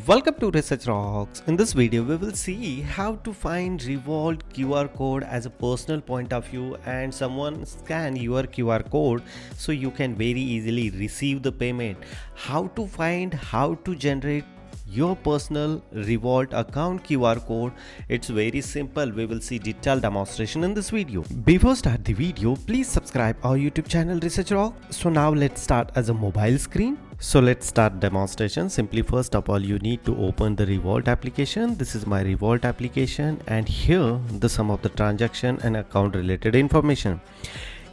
Welcome to Research Rocks. In this video, we will see how to find Revolut QR code as a personal point of view and someone scan your QR code so you can very easily receive the payment. How to find, how to generate your personal Revolut account QR code. It's very simple. We will see detailed demonstration in this video. Before start the video, please subscribe our YouTube channel Research Rock. So now let's start as a mobile screen. So let's start demonstration. Simply first of all, you need to open the Revolut application. This is my Revolut application, and here the sum of the transaction and account related information.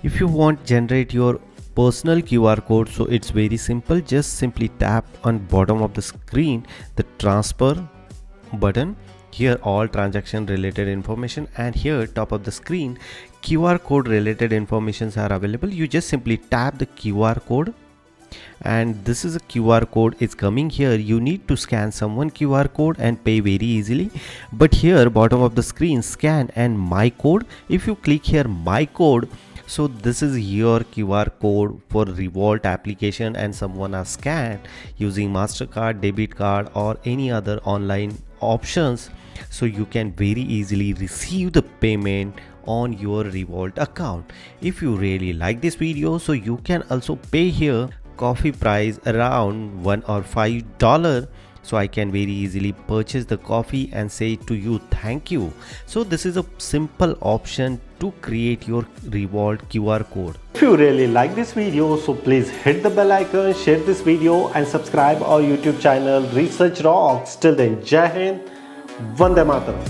If you want generate your personal QR code, so it's very simple. Just simply tap on bottom of the screen the transfer button. Here all transaction related information, and here top of the screen QR code related informations are available. You just simply tap the QR code, and this is a QR code is coming here. You need to scan someone QR code and pay very easily, but here bottom of the screen scan and my code. If you click here my code, so this is your QR code for Revolut application, and someone has scanned using MasterCard, debit card or any other online options, so you can very easily receive the payment on your Revolut account. If you really like this video, so you can also pay here coffee price around $1 or $5, so I can very easily purchase the coffee and say to you thank you. So this is a simple option to create your Revolut QR code. If you really like this video, so please hit the bell icon, share this video and subscribe our YouTube channel Research Rocks. Till then, Jai Hind, Vande Mataram.